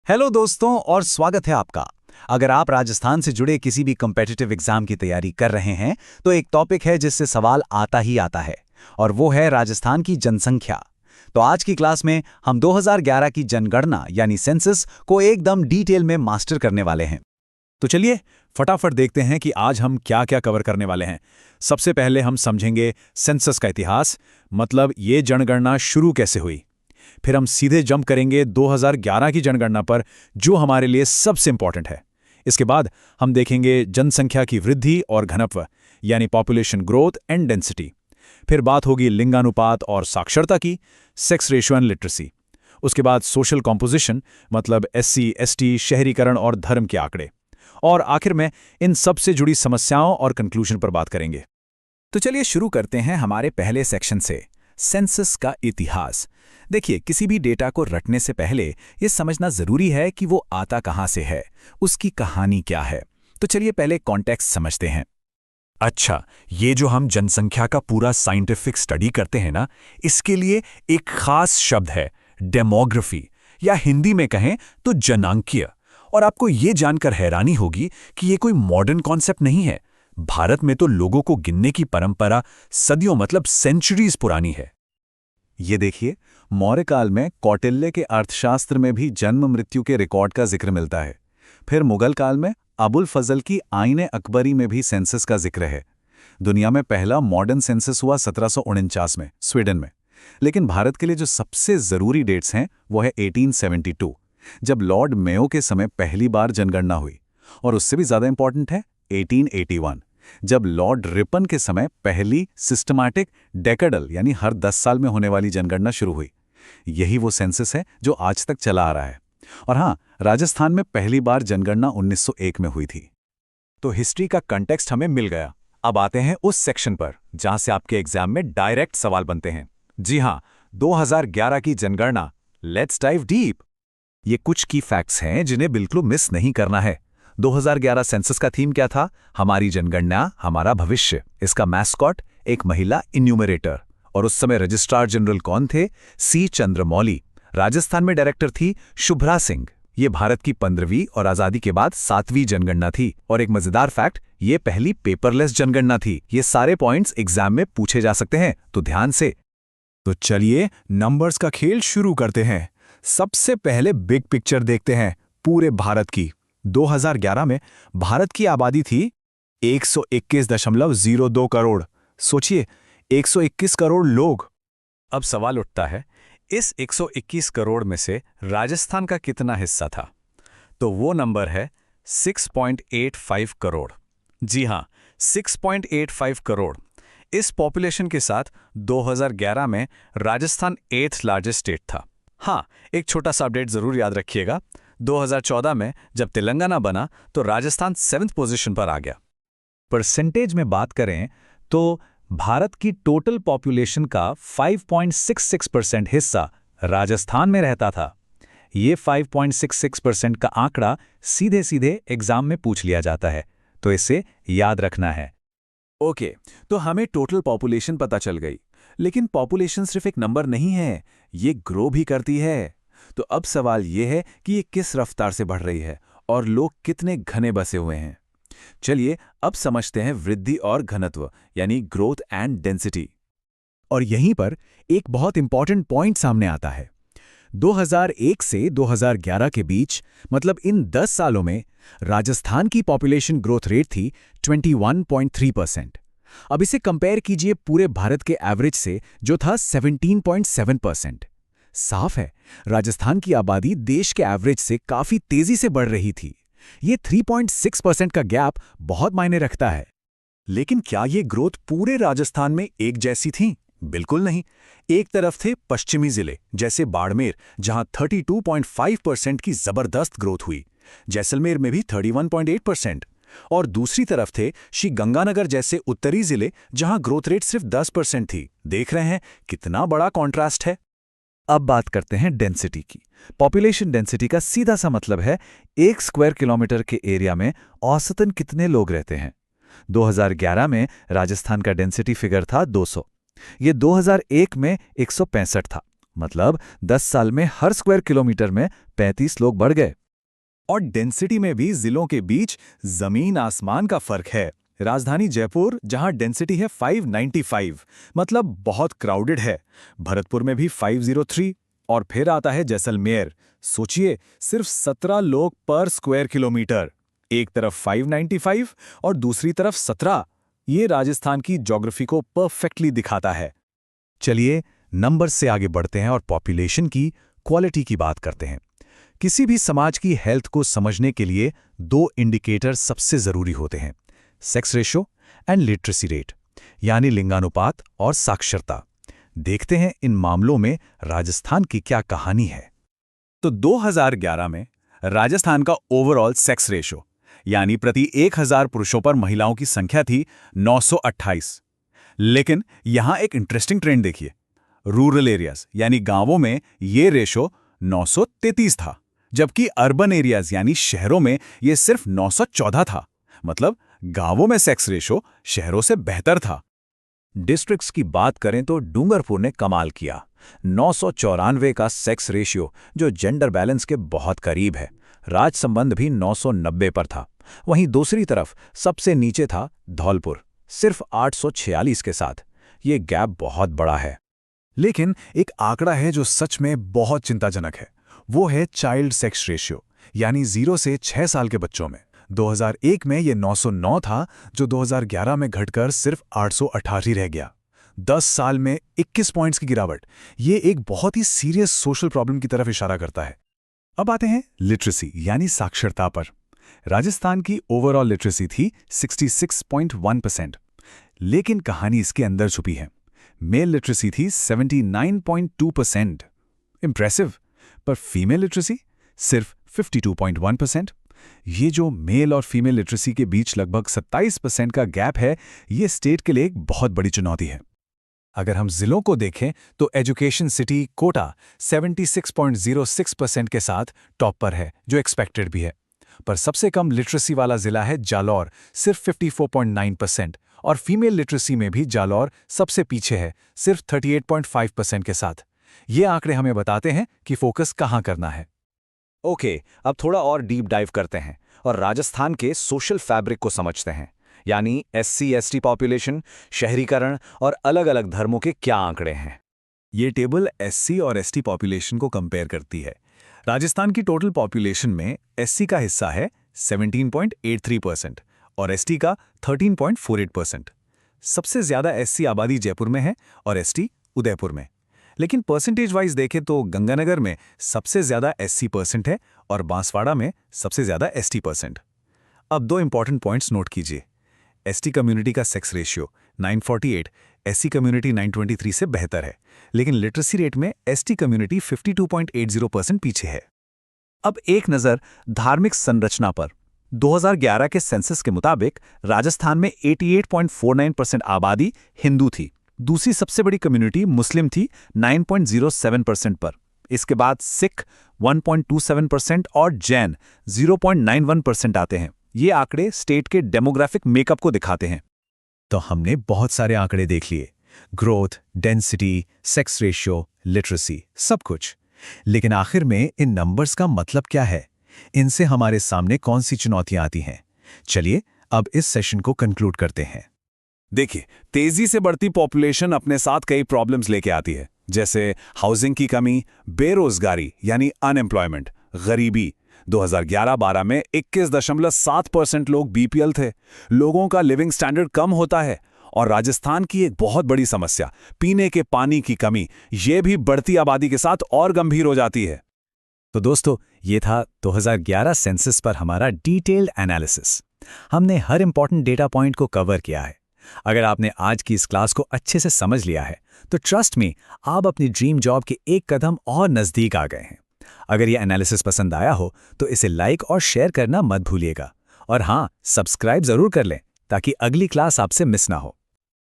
Hello दोस्तों और स्वागत है आपका। अगर आप राजस्थान से जुड़े किसी भी कॉम्पिटिटिव एग्जाम की तैयारी कर रहे हैं तो एक टॉपिक है जिससे सवाल आता ही आता है और वो है राजस्थान की जनसंख्या। तो आज की क्लास में हम 2011 की जनगणना यानी सेंसस को एकदम डिटेल में मास्टर करने वाले हैं। तो चलिए फटाफट देखते हैं कि आज हम क्या क्या कवर करने वाले हैं। सबसे पहले हम समझेंगे सेंसस का इतिहास, मतलब ये जनगणना शुरू कैसे हुई। फिर हम सीधे जंप करेंगे 2011 की जनगणना पर, जो हमारे लिए सबसे इंपॉर्टेंट है। इसके बाद हम देखेंगे जनसंख्या की वृद्धि और घनत्व, यानी पॉपुलेशन ग्रोथ एंड डेंसिटी। फिर बात होगी लिंगानुपात और साक्षरता की, सेक्स रेशियो एंड लिटरेसी। उसके बाद सोशल कॉम्पोजिशन, मतलब एससी, एसटी, शहरीकरण और धर्म के आंकड़े। और आखिर में इन सब से जुड़ी समस्याओं और कंक्लूजन पर बात करेंगे। तो चलिए शुरू करते हैं हमारे पहले सेक्शन से, सेंसस का इतिहास। देखिए, किसी भी डेटा को रटने से पहले ये समझना जरूरी है कि वो आता कहाँ से है, उसकी कहानी क्या है। तो चलिए पहले कॉन्टेक्स्ट समझते हैं। अच्छा, ये जो हम जनसंख्या का पूरा साइंटिफिक स्टडी करते हैं ना, इसके लिए एक खास शब्द है, डेमोग्राफी, या हिंदी में कहें तो जनांकीय। और आपको ये जानकर हैरानी होगी कि ये कोई मॉडर्न कॉन्सेप्ट नहीं है। भारत में तो लोगों को गिनने की परंपरा सदियों, मतलब सेंचुरीज पुरानी है। ये देखिए, मौर्य काल में कौटिल्य के अर्थशास्त्र में भी जन्म मृत्यु के रिकॉर्ड का जिक्र मिलता है। फिर मुगल काल में अबुल फजल की आईने अकबरी में भी सेंसस का जिक्र है। दुनिया में पहला मॉडर्न सेंसस हुआ 1749 में स्वीडन में। लेकिन भारत के लिए जो सबसे जरूरी डेट्स हैं वो है 1872, जब लॉर्ड मेयो के समय पहली बार जनगणना हुई। और उससे भी ज्यादा इंपॉर्टेंट है 1881, जब लॉर्ड रिपन के समय पहली सिस्टमैटिक डेकेडल यानी हर 10 साल में होने वाली जनगणना शुरू हुई। यही वो सेंसस है जो आज तक चला आ रहा है। और हाँ, राजस्थान में पहली बार जनगणना 1901 में हुई थी। तो हिस्ट्री का कंटेक्स्ट हमें मिल गया। अब आते हैं उस सेक्शन पर जहां से आपके एग्जाम में डायरेक्ट सवाल बनते हैं। जी हां, 2011 की जनगणना। Let's dive deep. ये कुछ की फैक्ट्स हैं जिन्हें बिल्कुल मिस नहीं करना है। 2011 सेंसस का थीम क्या था? हमारी जनगणना हमारा भविष्य। इसका मैस्कॉट एक महिला इन्यूमरेटर। और उस समय रजिस्ट्रार जनरल कौन थे? सी चंद्रमौली। राजस्थान में डायरेक्टर थी शुभ्रा सिंह। ये भारत की 15वीं और आजादी के बाद 7वीं जनगणना थी। और एक मजेदार फैक्ट, ये पहली पेपरलेस जनगणना थी। ये सारे पॉइंट्स एग्जाम में पूछे जा सकते हैं, तो ध्यान से। तो चलिए नंबर्स का खेल शुरू करते हैं। सबसे पहले बिग पिक्चर देखते हैं, पूरे भारत की। 2011 में भारत की आबादी थी 121.02 करोड़। सोचिए, 121 करोड़ लोग। अब सवाल उठता है, इस 121 करोड़ में से राजस्थान का कितना हिस्सा था? तो वो नंबर है 6.85 करोड़। जी हां, 6.85 करोड़। इस पॉपुलेशन के साथ 2011 में राजस्थान 8th लार्जेस्ट स्टेट था। हाँ, एक छोटा सा अपडेट जरूर याद रखिएगा। 2014 में जब तेलंगाना बना तो राजस्थान 7th पोजीशन पर आ गया। परसेंटेज में बात करें तो भारत की टोटल पॉपुलेशन का 5.66% हिस्सा राजस्थान में रहता था। ये 5.66% का आंकड़ा सीधे सीधे एग्जाम में पूछ लिया जाता है, तो इसे याद रखना है। ओके, तो हमें टोटल पॉपुलेशन पता चल गई, लेकिन पॉपुलेशन सिर्फ एक नंबर नहीं है, ये ग्रो भी करती है। तो अब सवाल ये है कि ये किस रफ्तार से बढ़ रही है और लोग कितने घने बसे हुए हैं। चलिए अब समझते हैं वृद्धि और घनत्व, यानी ग्रोथ एंड डेंसिटी। और यहीं पर एक बहुत इंपॉर्टेंट पॉइंट सामने आता है। 2001 से 2011 के बीच, मतलब इन 10 सालों में राजस्थान की पॉपुलेशन ग्रोथ रेट थी 21.3%। अब इसे कंपेयर कीजिए पूरे भारत के एवरेज से, जो था 17.7%। साफ है, राजस्थान की आबादी देश के एवरेज से काफी तेजी से बढ़ रही थी। ये 3.6% का गैप बहुत मायने रखता है। लेकिन क्या ये ग्रोथ पूरे राजस्थान में एक जैसी थी? बिल्कुल नहीं। एक तरफ थे पश्चिमी जिले जैसे बाड़मेर, जहां 32.5% की जबरदस्त ग्रोथ हुई। जैसलमेर में भी 31.8%। और दूसरी तरफ थे श्री गंगानगर जैसे उत्तरी जिले, जहां ग्रोथ रेट सिर्फ 10% थी। देख रहे हैं कितना बड़ा कॉन्ट्रास्ट है। अब बात करते हैं डेंसिटी की। पॉपुलेशन डेंसिटी का सीधा सा मतलब है 1 स्क्वायर किलोमीटर के एरिया में औसतन कितने लोग रहते हैं। 2011 में राजस्थान का डेंसिटी फिगर था 200। ये 2001 में 165 था। मतलब 10 साल में हर स्क्वायर किलोमीटर में 35 लोग बढ़ गए। और डेंसिटी में भी जिलों के बीच जमीन आसमान का फर्क है। राजधानी जयपुर जहां डेंसिटी है 595, मतलब बहुत क्राउडेड है। भरतपुर में भी 503, और फिर आता है जैसलमेर। सोचिए, सिर्फ 17 लोग पर स्क्वायर किलोमीटर। एक तरफ 595 और दूसरी तरफ 17। ये राजस्थान की ज्योग्राफी को परफेक्टली दिखाता है। चलिए नंबर से आगे बढ़ते हैं और पॉपुलेशन की क्वालिटी की बात करते हैं। किसी भी समाज की हेल्थ को समझने के लिए दो इंडिकेटर सबसे जरूरी होते हैं, sex ratio and literacy rate, यानी लिंगानुपात और साक्षरता। देखते हैं इन मामलों में राजस्थान की क्या कहानी है। तो 2011 में राजस्थान का ओवरऑल सेक्स रेशो यानी प्रति 1000 पुरुषों पर महिलाओं की संख्या थी 928। लेकिन यहां एक इंटरेस्टिंग ट्रेंड देखिए। रूरल एरियाज यानी गांवों में ये रेशो 933 था, जबकि अर्बन एरियाज यानी शहरों में ये सिर्फ 914 था। मतलब गांवों में सेक्स रेशो शहरों से बेहतर था। डिस्ट्रिक्ट्स की बात करें तो डूंगरपुर ने कमाल किया, 994 का सेक्स रेशियो, जो जेंडर बैलेंस के बहुत करीब है। राज संबंध भी 990 पर था। वहीं दूसरी तरफ सबसे नीचे था धौलपुर, सिर्फ 846 के साथ। ये गैप बहुत बड़ा है। लेकिन एक आंकड़ा है जो सच में बहुत चिंताजनक है। वो है चाइल्ड सेक्स रेशियो, यानी 0 से 6 साल के बच्चों में। 2001 में ये 909 था, जो 2011 में घटकर सिर्फ 888 रह गया। 10 साल में 21 पॉइंट्स की गिरावट। ये एक बहुत ही सीरियस सोशल प्रॉब्लम की तरफ इशारा करता है। अब आते हैं लिटरेसी यानी साक्षरता पर। राजस्थान की ओवरऑल लिटरेसी थी 66.1%, लेकिन कहानी इसके अंदर छुपी है। मेल लिटरेसी थी 79.2%, इम्प्रेसिव, पर फीमेल लिटरेसी सिर्फ 52.1%। ये जो मेल और फीमेल लिटरेसी के बीच लगभग 27% का गैप है, ये स्टेट के लिए एक बहुत बड़ी चुनौती है। अगर हम जिलों को देखें तो एजुकेशन सिटी कोटा 76.06% के साथ टॉप पर है, जो एक्सपेक्टेड भी है। पर सबसे कम लिटरेसी वाला जिला है जालौर, सिर्फ 54.9%, और फीमेल लिटरेसी में भी जालौर सबसे पीछे है, सिर्फ 38.5% के साथ। ये आंकड़े हमें बताते हैं कि फोकस कहां करना है। ओके, अब थोड़ा और डीप डाइव करते हैं और राजस्थान के सोशल फैब्रिक को समझते हैं, यानी SC/ST पॉपुलेशन, शहरीकरण और अलग-अलग धर्मों के क्या आंकड़े हैं। ये टेबल SC और ST पॉपुलेशन को कंपेयर करती है। राजस्थान की टोटल पॉपुलेशन में SC का हिस्सा है 17.83% और ST का 13.48%। सबसे ज्यादा SC आबादी जयपुर में है और ST उदयपुर में। लेकिन परसेंटेज वाइज देखें तो गंगानगर में सबसे ज्यादा SC% है और बांसवाड़ा में सबसे ज्यादा ST%। अब दो इंपॉर्टेंट पॉइंट्स नोट कीजिए। ST कम्युनिटी का सेक्स रेशियो 948, SC कम्युनिटी 923 से बेहतर है, लेकिन लिटरेसी रेट में ST कम्युनिटी 52.80% पीछे है। अब एक नज़र धार्मिक संरचना पर। 2011 के सेंसस के मुताबिक राजस्थान में 88.49% आबादी हिंदू थी। दूसरी सबसे बड़ी कम्युनिटी मुस्लिम थी 9.07% पर। इसके बाद सिख 1.27% और जैन 0.91% आते हैं। ये आंकड़े स्टेट के डेमोग्राफिक मेकअप को दिखाते हैं। तो हमने बहुत सारे आंकड़े देख लिए, growth, density, sex ratio, literacy, सब कुछ। लेकिन आखिर में इन नंबर्स का मतलब क्या है? इनसे हमारे सामने कौन सी चुनौतियां आती हैं? चलिए अब इस सेशन को कंक्लूड करते हैं। देखिए, तेजी से बढ़ती पॉपुलेशन अपने साथ कई प्रॉब्लम्स लेके आती है, जैसे हाउसिंग की कमी, बेरोजगारी यानी अनएम्प्लॉयमेंट, गरीबी। 2011-12 में 21.7% लोग BPL थे। लोगों का लिविंग स्टैंडर्ड कम होता है। और राजस्थान की एक बहुत बड़ी समस्या, पीने के पानी की कमी, ये भी बढ़ती आबादी के साथ और गंभीर हो जाती है। तो दोस्तों, ये था 2011 सेंसस पर हमारा डिटेल्ड एनालिसिस। हमने हर इंपॉर्टेंट डेटा पॉइंट को कवर किया है। अगर आपने आज की इस क्लास को अच्छे से समझ लिया है, तो ट्रस्ट मी, आप अपनी ड्रीम जॉब के एक कदम और नज़दीक आ गए हैं। अगर ये एनालिसिस पसंद आया हो तो इसे लाइक और शेयर करना मत भूलिएगा। और हाँ, सब्सक्राइब ज़रूर कर लें ताकि अगली क्लास आपसे मिस ना हो।